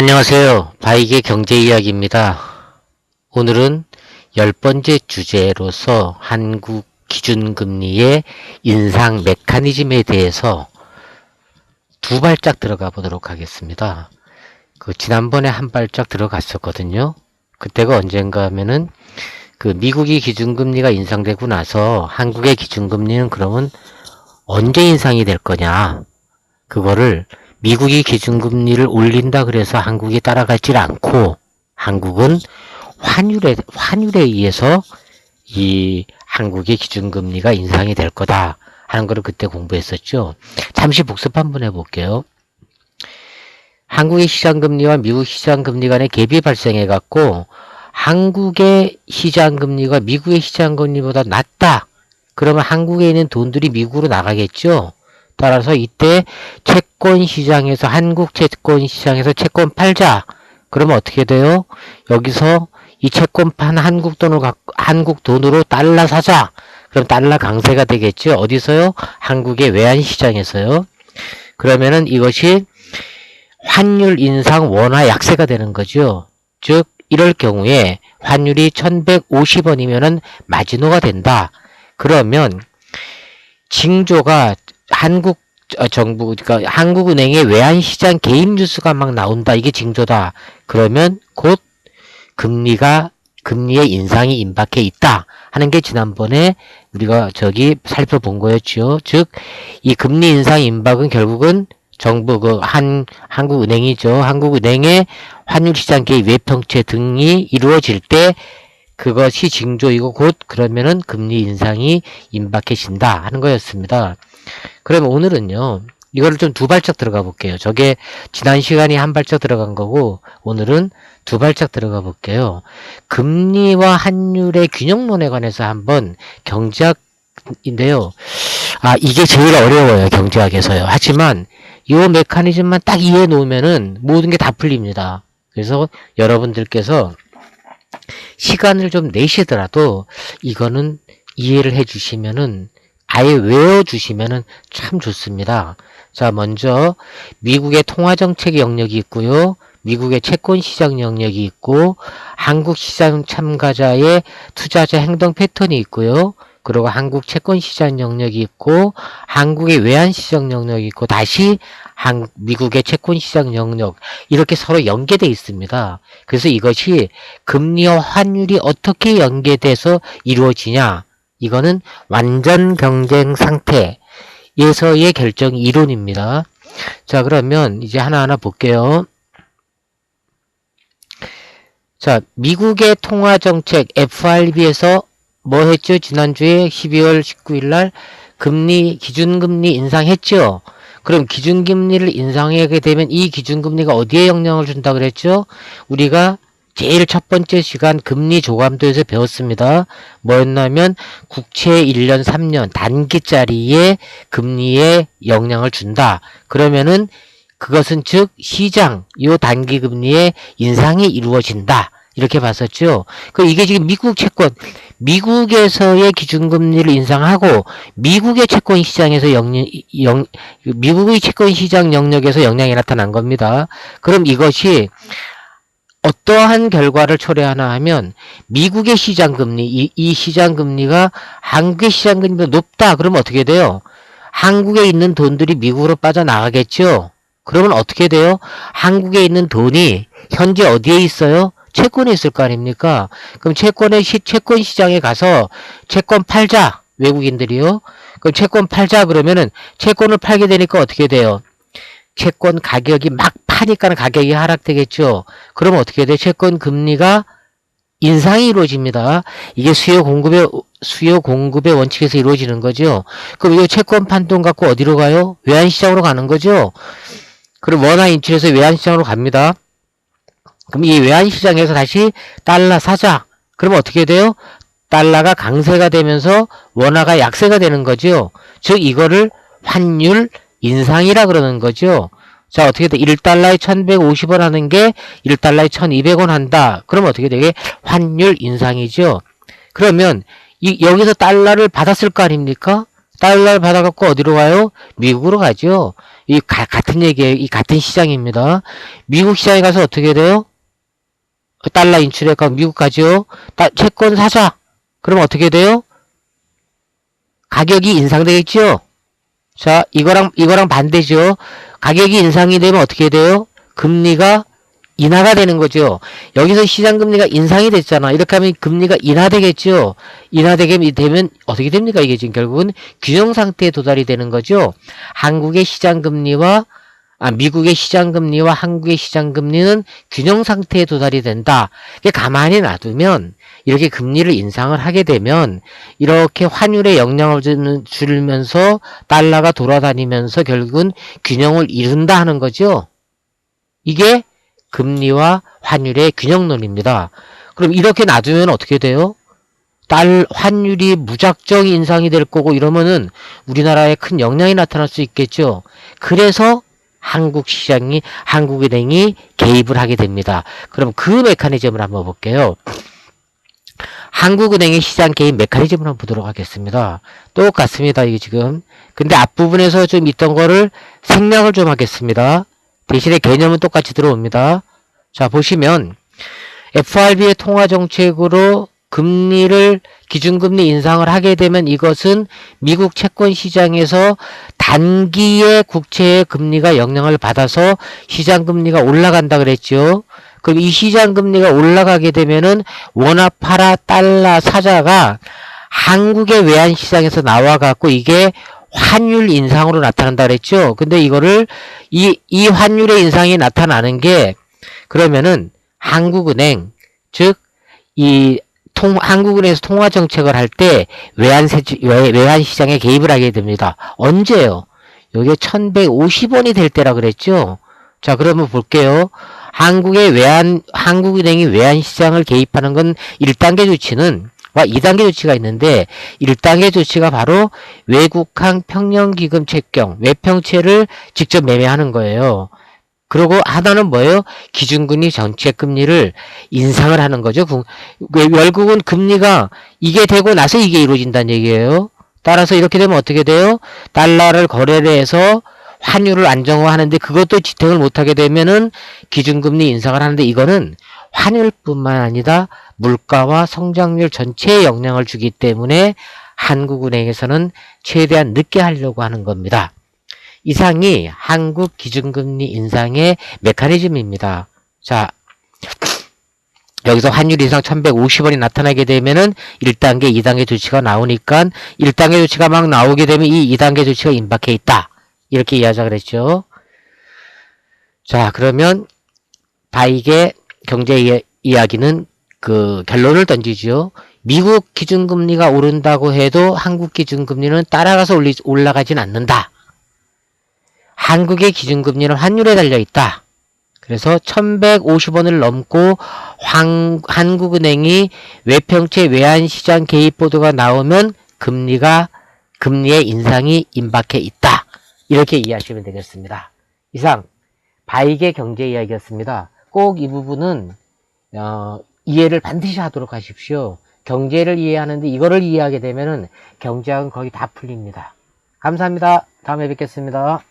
안녕하세요. 바이게 경제 이야기입니다. 오늘은 10번째 주제로서 한국 기준금리의 인상 메커니즘에 대해서 두 발짝 들어가 보도록 하겠습니다. 지난번에 한 발짝 들어갔었거든요. 그때가 언젠가 하면은 미국이 기준금리가 인상되고 나서 한국의 기준금리는 그러면 언제 인상이 될 거냐. 그거를 미국이 기준금리를 올린다 그래서 한국이 따라가질 않고 한국은 환율에 의해서 이 한국의 기준금리가 인상이 될 거다 하는 거를 그때 공부했었죠. 잠시 복습 한번 해볼게요. 한국의 시장금리와 미국 시장금리 간의 갭이 발생해 갖고 한국의 시장금리가 미국의 시장금리보다 낮다. 그러면 한국에 있는 돈들이 미국으로 나가겠죠. 따라서 이때 채권시장에서 한국 채권시장에서 채권 팔자. 그러면 어떻게 돼요? 여기서 이 채권 판 한국 돈으로 달러 사자. 그럼 달러 강세가 되겠죠. 어디서요? 한국의 외환시장에서요. 그러면은 이것이 환율 인상 원화 약세가 되는 거죠. 즉 이럴 경우에 환율이 1150원이면은 마지노가 된다. 그러면 징조가 그러니까 한국은행의 외환시장 개입 뉴스가 막 나온다. 이게 징조다. 그러면 곧 금리의 인상이 임박해 있다. 하는 게 지난번에 우리가 살펴본 거였죠. 즉, 이 금리 인상 임박은 결국은 정부 한국은행이죠. 한국은행의 환율시장 개입 외평채 등이 이루어질 때 그것이 징조이고 곧 그러면은 금리 인상이 임박해진다 하는 거였습니다. 그러면 오늘은요, 이거를 좀 두 발짝 들어가 볼게요. 저게 지난 시간에 한 발짝 들어간 거고, 오늘은 두 발짝 들어가 볼게요. 금리와 환율의 균형론에 관해서 한번 경제학인데요. 이게 제일 어려워요. 경제학에서요. 하지만 이 메커니즘만 딱 이해해 놓으면은 모든 게 다 풀립니다. 그래서 여러분들께서 시간을 좀 내시더라도 이거는 이해를 해 주시면은 아예 외워주시면은 참 좋습니다. 자, 먼저 미국의 통화정책 영역이 있고요. 미국의 채권시장 영역이 있고 한국 시장 참가자의 투자자 행동 패턴이 있고요. 그리고 한국 채권시장 영역이 있고 한국의 외환시장 영역이 있고 다시 미국의 채권시장 영역 이렇게 서로 연계되어 있습니다. 그래서 이것이 금리와 환율이 어떻게 연계돼서 이루어지냐 이거는 완전 경쟁 상태에서의 결정 이론입니다. 자, 그러면 이제 하나하나 볼게요. 자, 미국의 통화정책 FRB에서 뭐 했죠? 지난주에 12월 19일 날 기준금리 인상했죠? 그럼 기준금리를 인상하게 되면 이 기준금리가 어디에 영향을 준다 그랬죠? 우리가 제일 첫 번째 시간 금리 조감도에서 배웠습니다. 뭐였냐면 국채 1년 3년 단기짜리의 금리에 영향을 준다. 그러면은 그것은 즉 시장 요 단기 금리의 인상이 이루어진다. 이렇게 봤었죠. 이게 지금 미국에서의 기준금리를 인상하고 미국의 채권 시장에서 미국의 채권 시장 영역에서 영향이 나타난 겁니다. 그럼 이것이 어떠한 결과를 초래하나 하면 미국의 시장금리, 이 시장금리가 한국의 시장금리보다 높다. 그러면 어떻게 돼요? 한국에 있는 돈들이 미국으로 빠져나가겠죠? 그러면 어떻게 돼요? 한국에 있는 돈이 현재 어디에 있어요? 채권에 있을 거 아닙니까? 그럼 채권 시장에 가서 채권 팔자. 외국인들이요. 그럼 채권 팔자 그러면은 채권을 팔게 되니까 어떻게 돼요? 채권 가격이 막 파니까 가격이 하락되겠죠. 그러면 어떻게 돼요? 채권 금리가 인상이 이루어집니다. 이게 수요 공급의 원칙에서 이루어지는 거죠. 그럼 이 채권 판 돈 갖고 어디로 가요? 외환시장으로 가는 거죠. 그럼 원화 인출해서 외환시장으로 갑니다. 그럼 이 외환시장에서 다시 달러 사자. 그러면 어떻게 돼요? 달러가 강세가 되면서 원화가 약세가 되는 거죠. 즉 이거를 환율 인상이라 그러는 거죠. 자, 어떻게 돼? 1달러에 1150원 하는 게 1달러에 1200원 한다. 그럼 어떻게 되게 환율 인상이죠. 그러면 여기서 달러를 받았을 거 아닙니까? 달러를 받아갖고 어디로 가요? 미국으로 가죠. 같은 얘기예요. 이 같은 시장입니다. 미국 시장에 가서 어떻게 돼요? 달러 인출해가 미국 가죠. 채권 사자. 그럼 어떻게 돼요? 가격이 인상되겠죠? 자, 이거랑 반대죠. 가격이 인상이 되면 어떻게 돼요? 금리가 인하가 되는 거죠. 여기서 시장 금리가 인상이 됐잖아. 이렇게 하면 금리가 인하되겠죠. 인하되게 되면 어떻게 됩니까? 이게 지금 결국은 균형 상태에 도달이 되는 거죠. 한국의 시장 금리와 미국의 시장 금리와 한국의 시장 금리는 균형 상태에 도달이 된다. 이게 가만히 놔두면 이렇게 금리를 인상을 하게 되면 이렇게 환율에 영향을 주면서 달러가 돌아다니면서 결국은 균형을 이룬다 하는 거죠. 이게 금리와 환율의 균형론입니다. 그럼 이렇게 놔두면 어떻게 돼요? 환율이 무작정 인상이 될 거고 이러면은 우리나라에 큰 영향이 나타날 수 있겠죠. 그래서 한국은행이 개입을 하게 됩니다. 그럼 그 메커니즘을 한번 볼게요. 한국은행의 시장 개입 메커니즘을 한번 보도록 하겠습니다. 똑같습니다. 이게 지금. 근데 앞부분에서 좀 있던 거를 생략을 좀 하겠습니다. 대신에 개념은 똑같이 들어옵니다. 자, 보시면 FRB의 통화정책으로 기준금리 인상을 하게 되면 이것은 미국 채권 시장에서 단기의 국채의 금리가 영향을 받아서 시장 금리가 올라간다 그랬죠. 그럼 이 시장 금리가 올라가게 되면은 원화파라 달러 사자가 한국의 외환 시장에서 나와 갖고 이게 환율 인상으로 나타난다 그랬죠. 근데 이거를 이 환율의 인상이 나타나는 게 그러면은 한국은행 즉 한국은행에서 통화 정책을 할 때 외환 시장에 개입을 하게 됩니다. 언제요? 이게 1150원이 될 때라 그랬죠. 자, 그러면 볼게요. 한국은행이 외환 시장을 개입하는 건 1단계 조치는 2단계 조치가 있는데 1단계 조치가 바로 외국항 평년기금 채경, 외평채를 직접 매매하는 거예요. 그리고 하나는 뭐예요? 기준금리 전체 금리를 인상을 하는 거죠. 결국은 금리가 이게 되고 나서 이게 이루어진다는 얘기예요. 따라서 이렇게 되면 어떻게 돼요? 달러를 거래를 해서 환율을 안정화하는데 그것도 지탱을 못하게 되면은 기준금리 인상을 하는데 이거는 환율뿐만 아니라 물가와 성장률 전체에 영향을 주기 때문에 한국은행에서는 최대한 늦게 하려고 하는 겁니다. 이상이 한국 기준금리 인상의 메커니즘입니다. 자, 여기서 환율 인상 1150원이 나타나게 되면은 1단계, 2단계 조치가 나오니까 1단계 조치가 막 나오게 되면 이 2단계 조치가 임박해 있다. 이렇게 이해하자 그랬죠. 자, 그러면 바익의 경제 이야기는 그 결론을 던지죠. 미국 기준금리가 오른다고 해도 한국 기준금리는 따라가서 올라가진 않는다. 한국의 기준금리는 환율에 달려있다. 그래서 1150원을 넘고 한국은행이 외평채 외환시장 개입 보도가 나오면 금리의 인상이 임박해 있다. 이렇게 이해하시면 되겠습니다. 이상 바익의 경제 이야기였습니다. 꼭 이 부분은 이해를 반드시 하도록 하십시오. 경제를 이해하는데 이거를 이해하게 되면은 경제학은 거의 다 풀립니다. 감사합니다. 다음에 뵙겠습니다.